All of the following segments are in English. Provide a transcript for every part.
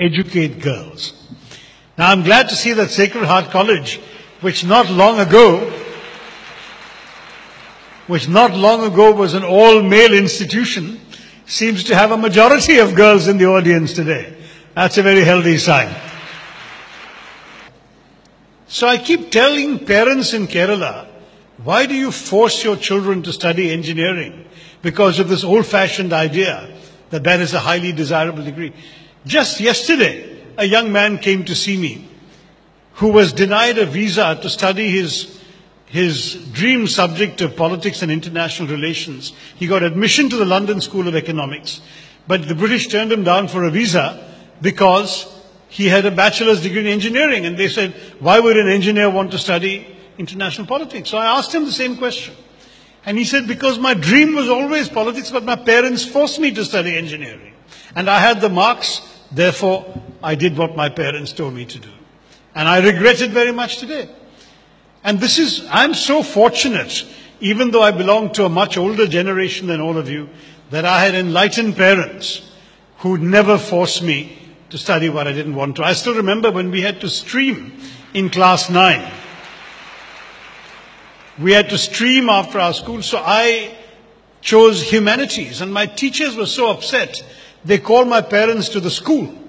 educate girls. Now I'm glad to see that Sacred Heart College, which not long ago was an all-male institution, seems to have a majority of girls in the audience today. That's a very healthy sign. So I keep telling parents in Kerala, why do you force your children to study engineering? Because of this old-fashioned idea that that is a highly desirable degree. Just yesterday, a young man came to see me who was denied a visa to study his dream subject of politics and international relations. He got admission to the London School of Economics, but the British turned him down for a visa because he had a bachelor's degree in engineering. And they said, why would an engineer want to study international politics? So I asked him the same question. And he said, because my dream was always politics, but my parents forced me to study engineering. And I had the marks, therefore I did what my parents told me to do. And I regret it very much today. And I'm so fortunate, even though I belong to a much older generation than all of you, that I had enlightened parents who never forced me to study what I didn't want to. I still remember when we had to stream in class 9. We had to stream after our school, so I chose humanities. And my teachers were so upset, they called my parents to the school.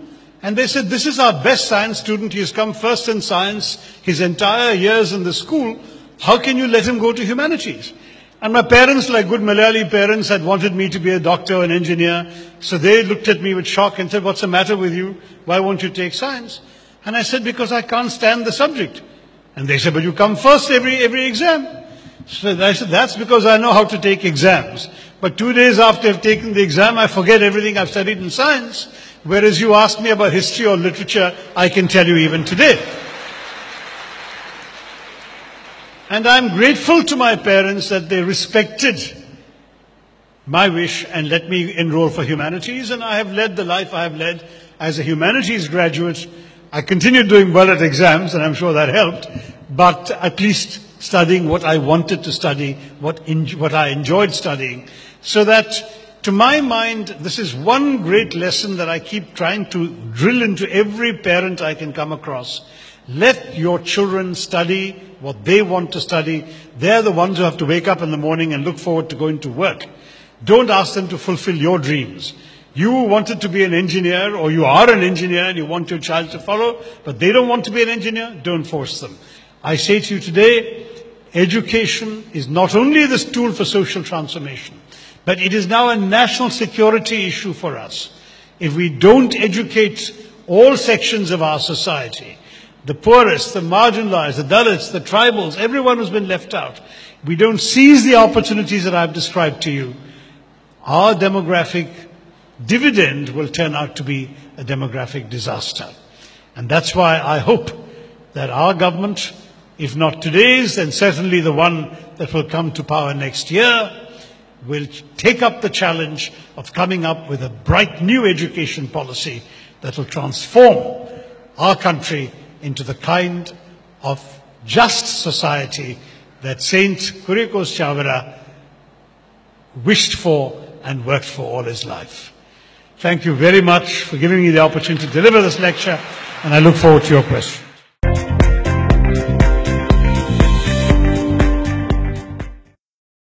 And they said, this is our best science student. He has come first in science his entire years in the school. How can you let him go to humanities? And my parents, like good Malayali parents, had wanted me to be a doctor or an engineer. So they looked at me with shock and said, what's the matter with you? Why won't you take science? And I said, because I can't stand the subject. And they said, but you come first every exam. So I said, that's because I know how to take exams. But 2 days after I've taken the exam, I forget everything I've studied in science. Whereas you ask me about history or literature, I can tell you even today. And I'm grateful to my parents that they respected my wish and let me enroll for humanities. And I have led the life I have led as a humanities graduate. I continued doing well at exams, and I'm sure that helped. But at least studying what I wanted to study, what I enjoyed studying. So that, to my mind, this is one great lesson that I keep trying to drill into every parent I can come across. Let your children study what they want to study. They're the ones who have to wake up in the morning and look forward to going to work. Don't ask them to fulfill your dreams. You wanted to be an engineer, or you are an engineer and you want your child to follow, but they don't want to be an engineer, don't force them. I say to you today, education is not only this tool for social transformation, but it is now a national security issue for us. If we don't educate all sections of our society, the poorest, the marginalized, the Dalits, the tribals, everyone who's been left out, we don't seize the opportunities that I've described to you, our demographic dividend will turn out to be a demographic disaster. And that's why I hope that our government, if not today's, then certainly the one that will come to power next year, will take up the challenge of coming up with a bright new education policy that will transform our country into the kind of just society that Saint Kuriakose Chavara wished for and worked for all his life. Thank you very much for giving me the opportunity to deliver this lecture, and I look forward to your questions.